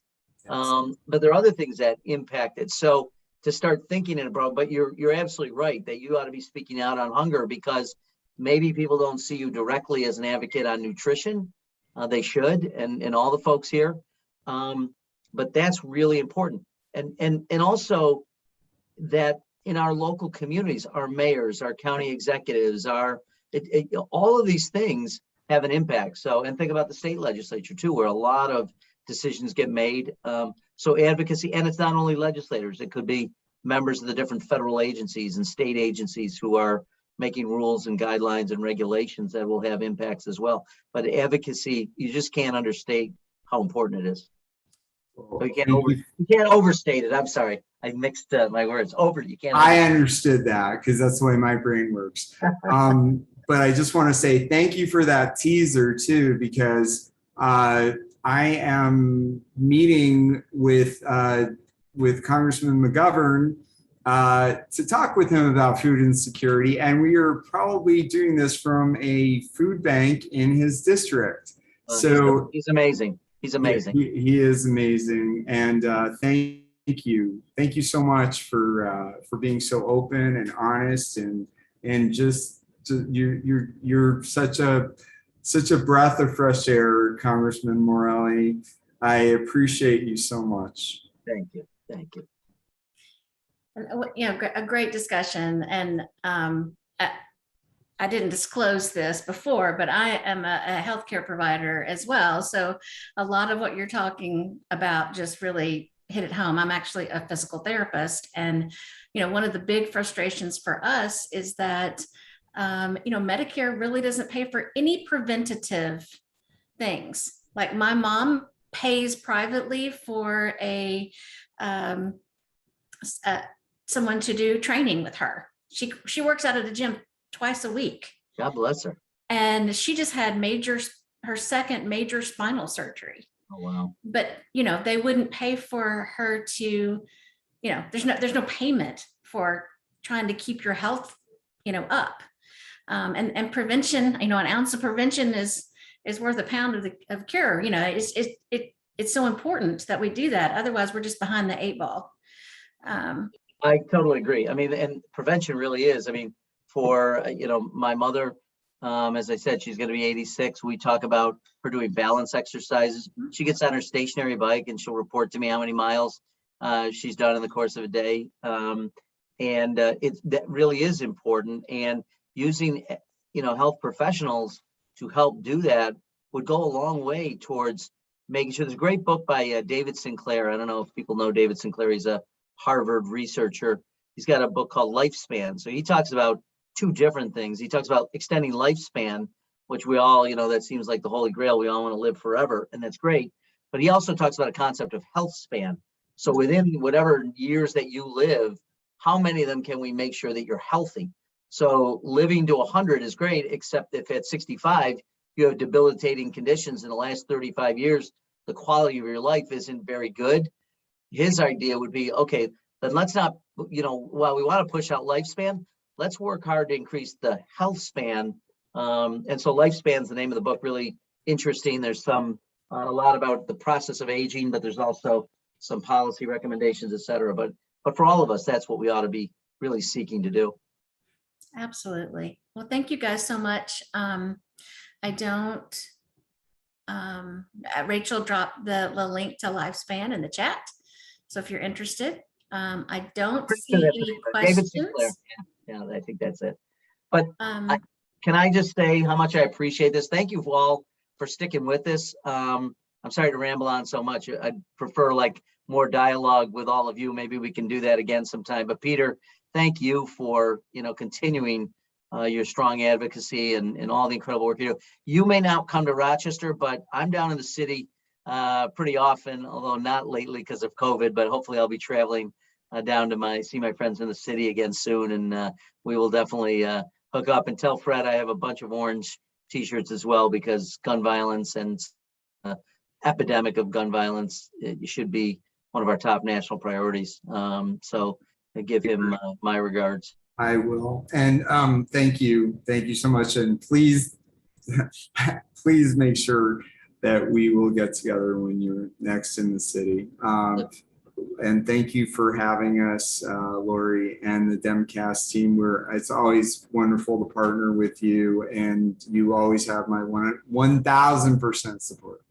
but there are other things that impact it. So to start thinking it about, but you're absolutely right that you ought to be speaking out on hunger because maybe people don't see you directly as an advocate on nutrition. They should, and all the folks here. But that's really important. And also that in our local communities, our mayors, our county executives, all of these things have an impact. So, and think about the state legislature too, where a lot of decisions get made. So advocacy, and it's not only legislators, it could be members of the different federal agencies and state agencies who are making rules and guidelines and regulations that will have impacts as well. But advocacy, you just can't understate how important it is. So you can't overstate it. I'm sorry, I mixed my words. You can't. I understood that because that's the way my brain works. But I just want to say thank you for that teaser too, because I am meeting with Congressman McGovern to talk with him about food insecurity, and we are probably doing this from a food bank in his district. So he's amazing. He's amazing. Yeah, he is amazing, and thank you so much for being so open and honest, and just you're such a breath of fresh air, Congressman Morelle. I appreciate you so much. Thank you. Thank you. And, a great discussion. And I didn't disclose this before, but I am a healthcare provider as well. So a lot of what you're talking about just really hit it home. I'm actually a physical therapist. And, one of the big frustrations for us is that, Medicare really doesn't pay for any preventative things. Like my mom pays privately for someone to do training with her. She works out at a gym twice a week. God bless her. And she just had her second major spinal surgery. Oh, wow. But, they wouldn't pay for her to, there's no payment for trying to keep your health, up. And prevention, an ounce of prevention is worth a pound of cure. It's so important that we do that. Otherwise we're just behind the 8 ball. I totally agree. And prevention really is, for, my mother, as I said, she's going to be 86. We talk about her doing balance exercises. She gets on her stationary bike and she'll report to me how many miles she's done in the course of a day. That really is important. And using, health professionals to help do that would go a long way towards making sure. There's a great book by David Sinclair. I don't know if people know David Sinclair. He's a Harvard researcher. He's got a book called Lifespan. So he talks about 2 different things. He talks about extending lifespan, which we all, that seems like the holy grail. We all want to live forever, and that's great. But he also talks about a concept of health span. So within whatever years that you live, how many of them can we make sure that you're healthy? So living to 100 is great, except if at 65, you have debilitating conditions in the last 35 years, the quality of your life isn't very good. His idea would be, okay, then let's not, while we want to push out lifespan, let's work hard to increase the health span. And so Lifespan is the name of the book, really interesting. There's a lot about the process of aging, but there's also some policy recommendations, et cetera. But for all of us, that's what we ought to be really seeking to do. Absolutely. Well, thank you guys so much. Rachel dropped the link to Lifespan in the chat. So if you're interested, I don't see any questions. Yeah, I think that's it. But can I just say how much I appreciate this? Thank you all for sticking with this. I'm sorry to ramble on so much. I'd prefer more dialogue with all of you. Maybe we can do that again sometime. But Peter, thank you for continuing your strong advocacy and all the incredible work you do. You may not come to Rochester, but I'm down in the city pretty often, although not lately because of COVID. But hopefully I'll be traveling down to see my friends in the city again soon, and we will definitely hook up. And tell Fred I have a bunch of orange T-shirts as well, because gun violence and epidemic of gun violence, it should be one of our top national priorities. So I give him my regards. I will. And thank you. Thank you so much. And please, please make sure that we will get together when you're next in the city. And thank you for having us, Lori, and the Demcast team. It's always wonderful to partner with you, and you always have my 1000% support.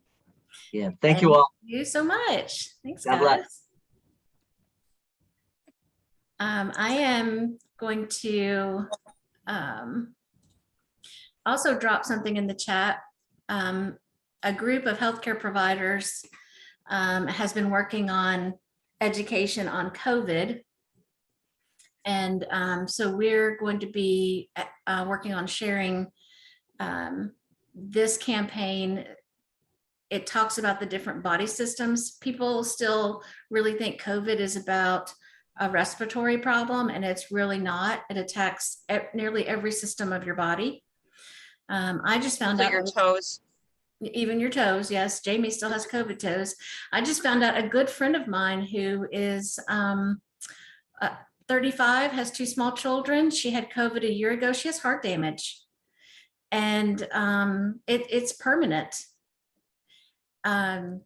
Yeah, thank you all. Thank you so much. Thanks, God guys. bless. I am going to also drop something in the chat. A group of healthcare providers has been working on education on COVID. And so we're going to be working on sharing this campaign. It talks about the different body systems. People still really think COVID is about a respiratory problem, and it's really not. It attacks nearly every system of your body. I just found out your toes. Even your toes. Yes, Jamie still has COVID toes. I just found out a good friend of mine who is 35, has 2 small children. She had COVID a year ago. She has heart damage, and it's permanent. You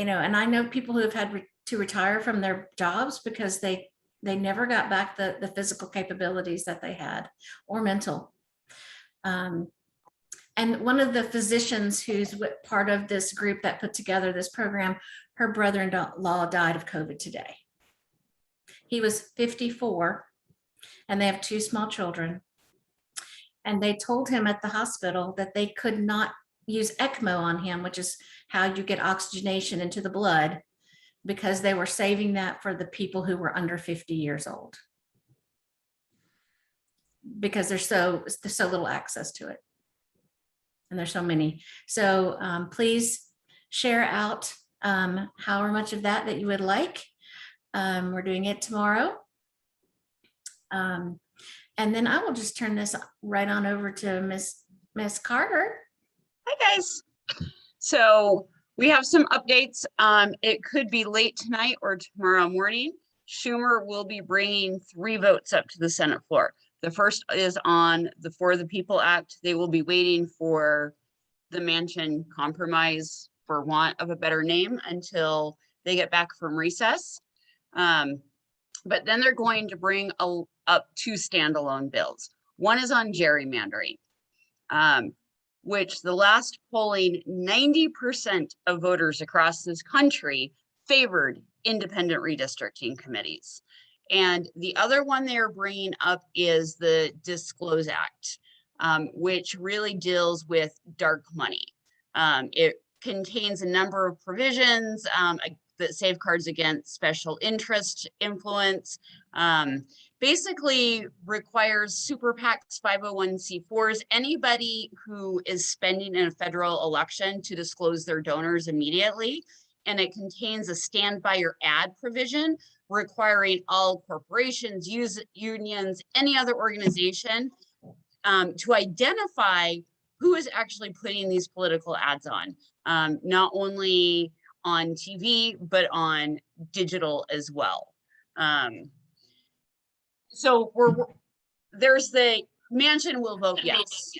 know, and I know people who have had to retire from their jobs because they never got back the physical capabilities that they had, or mental. And one of the physicians who's part of this group that put together this program, her brother-in-law died of COVID today. He was 54, and they have 2 small children. And they told him at the hospital that they could not use ECMO on him, which is how you get oxygenation into the blood, because they were saving that for the people who were under 50 years old, because there's so little access to it. And there's so many. So please share out however much of that you would like. We're doing it tomorrow. And then I will just turn this right on over to Miss Carter. Hi, guys. So we have some updates. It could be late tonight or tomorrow morning. Schumer will be bringing 3 votes up to the Senate floor. The first is on the For the People Act. They will be waiting for the Manchin compromise, for want of a better name, until they get back from recess. But then they're going to bring up 2 standalone bills. One is on gerrymandering, which the last polling, 90% of voters across this country favored independent redistricting committees. And the other one they're bringing up is the Disclose Act, which really deals with dark money. It contains a number of provisions that safeguards against special interest influence, basically requires super PACs, 501c4s, anybody who is spending in a federal election to disclose their donors immediately. And it contains a stand by your ad provision requiring all corporations, unions, any other organization to identify who is actually putting these political ads on, not only on TV, but on digital as well. So there's the Manchin will vote yes,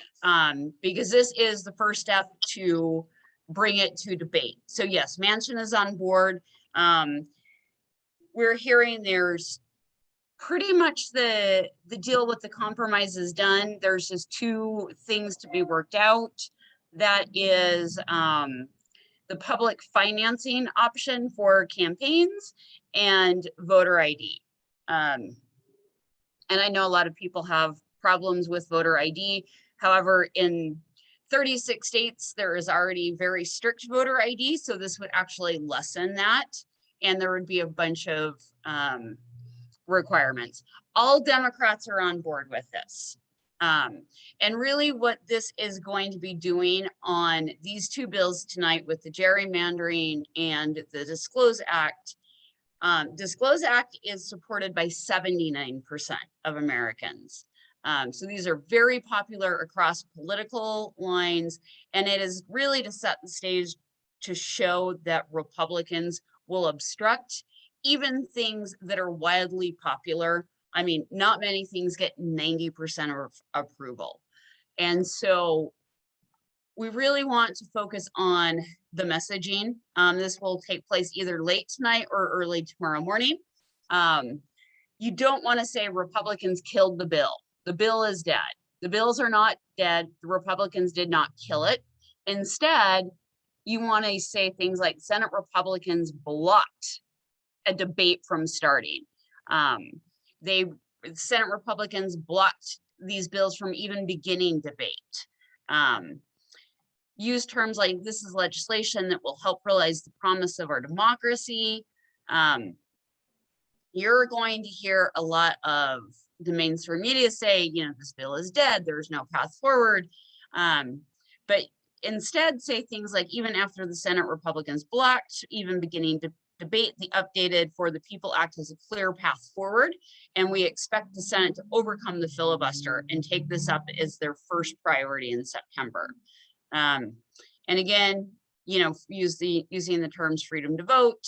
because this is the first step to bring it to debate. So yes, Manchin is on board. We're hearing there's pretty much the deal with the compromise is done. There's just 2 things to be worked out. That is the public financing option for campaigns and voter ID. And I know a lot of people have problems with voter ID. However, in 36 states, there is already very strict voter ID. So this would actually lessen that. And there would be a bunch of requirements. All Democrats are on board with this. And really what this is going to be doing on these 2 bills tonight with the gerrymandering and the Disclose Act. Disclose Act is supported by 79% of Americans. So these are very popular across political lines, and it is really to set the stage to show that Republicans will obstruct even things that are wildly popular I mean, not many things get 90% of approval. And so we really want to focus on the messaging. This will take place either late tonight or early tomorrow morning. You don't want to say Republicans killed the bill. The bill is dead. The bills are not dead. The Republicans did not kill it. Instead, you want to say things like Senate Republicans blocked a debate from starting. Senate Republicans blocked these bills from even beginning debate. Use terms like this is legislation that will help realize the promise of our democracy. You're going to hear a lot of the mainstream media say, you know, this bill is dead, there's no path forward. But instead say things like, even after the Senate Republicans blocked, even beginning to debate, the updated For the People Act has a clear path forward. And we expect the Senate to overcome the filibuster and take this up as their first priority in September. And again, you know, using the terms freedom to vote,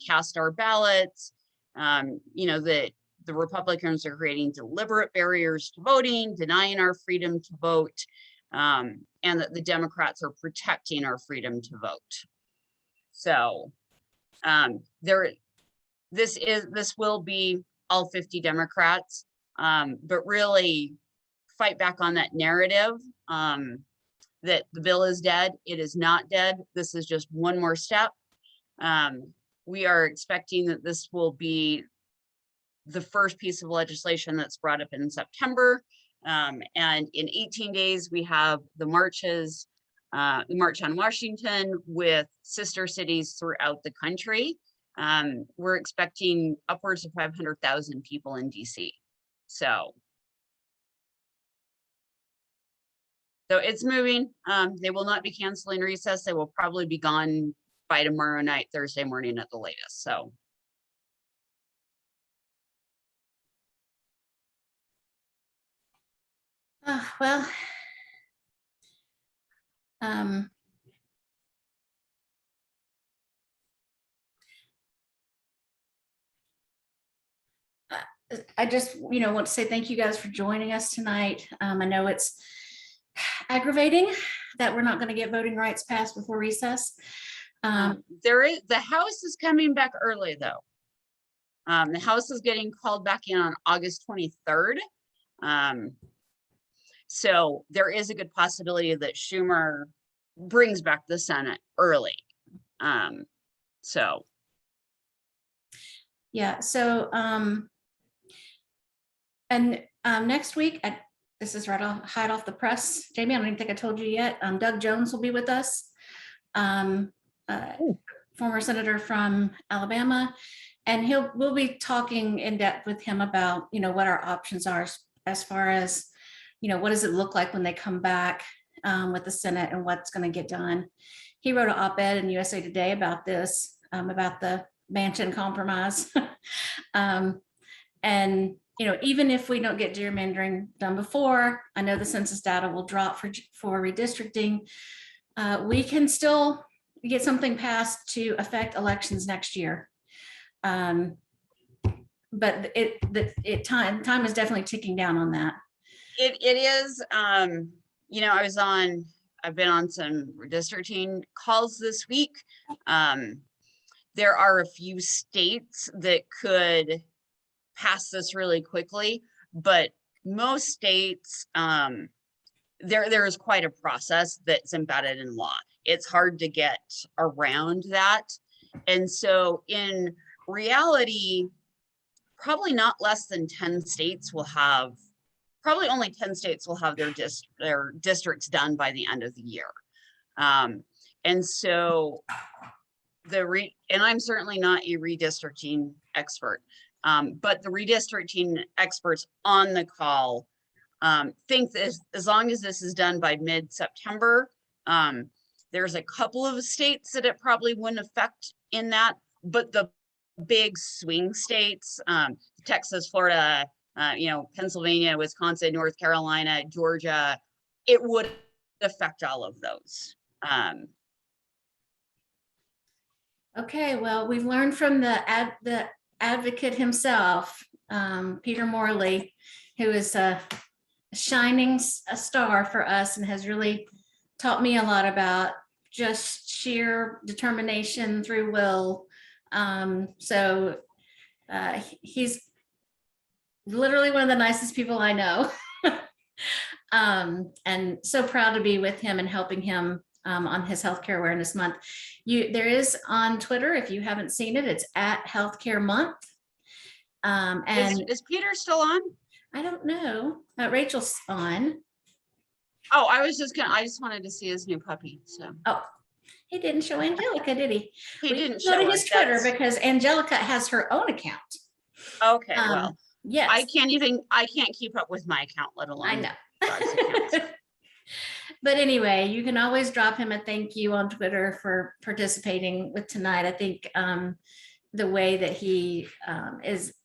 cast our ballots, you know, that the Republicans are creating deliberate barriers to voting, denying our freedom to vote, and that the Democrats are protecting our freedom to vote. So this will be all 50 Democrats, but really fight back on that narrative that the bill is dead. It is not dead. This is just one more step. We are expecting that this will be the first piece of legislation that's brought up in September. And in 18 days, we have the marches, the March on Washington with sister cities throughout the country. We're expecting upwards of 500,000 people in DC. So it's moving. They will not be canceling recess. They will probably be gone by tomorrow night, Thursday morning at the latest. So. Well, I just, you know, want to say thank you guys for joining us tonight. I know it's aggravating that we're not going to get voting rights passed before recess. The House is coming back early though. The House is getting called back in on August 23rd. So there is a good possibility that Schumer brings back the Senate early. Yeah, so next week, this is right off, hot off the press, Jamie, I don't even think I told you yet, Doug Jones will be with us, former senator from Alabama, and we'll be talking in depth with him about, you know, what our options are as far as, you know, what does it look like when they come back with the Senate and what's going to get done. He wrote an op-ed in USA Today about this, about the Manchin compromise. And, you know, even if we don't get gerrymandering done before, I know the census data will drop for redistricting. We can still get something passed to affect elections next year. But time is definitely ticking down on that. It is, you know, I've been on some redistricting calls this week. There are a few states that could pass this really quickly, but most states, there is quite a process that's embedded in law. It's hard to get around that. And so in reality, probably not less than 10 states will have, probably only 10 states will have their districts done by the end of the year. And so and I'm certainly not a redistricting expert, but the redistricting experts on the call think that as long as this is done by mid-September, there's a couple of states that it probably wouldn't affect in that, but the big swing states, Texas, Florida, you know, Pennsylvania, Wisconsin, North Carolina, Georgia, it would affect all of those. Okay, well, we've learned from the advocate himself, Peter Morley, who is a shining star for us and has really taught me a lot about just sheer determination through will. He's literally one of the nicest people I know. And so proud to be with him and helping him on his Healthcare Awareness Month. There is on Twitter, if you haven't seen it, it's at Healthcare Month. And Is Peter still on? I don't know, Rachel's on. Oh, I just wanted to see his new puppy, so. Oh, he didn't show Angelica, did he? He We didn't can go show to us. his Twitter That's- because Angelica has her own account. Okay, well, Yes, I can't keep up with my account, let alone. I know. Barb's account. But anyway, you can always drop him a thank you on Twitter for participating with tonight. I think the way that he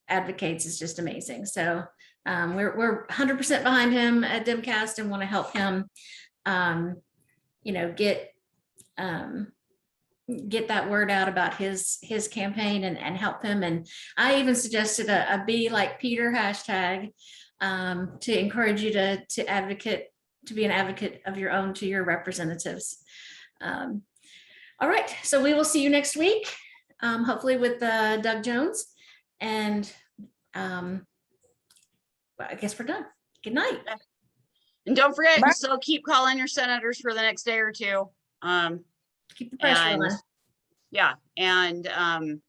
advocates is just amazing. So we're 100% behind him at Dimcast and want to help him, get that word out about his campaign and help him. And I even suggested a Be Like Peter hashtag to encourage you to advocate, to be an advocate of your own to your representatives. All right, so we will see you next week, hopefully with Doug Jones. And well, I guess we're done. Good night. And don't forget, so keep calling your senators for the next day or two. Keep the pressure And on. yeah, and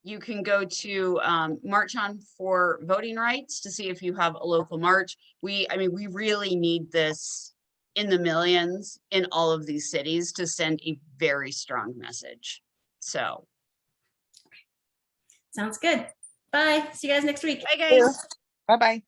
you can go to March On for Voting Rights to see if you have a local march. We really need this in the millions in all of these cities to send a very strong message. So. Sounds good. Bye. See you guys next week. Bye, guys. Bye-bye.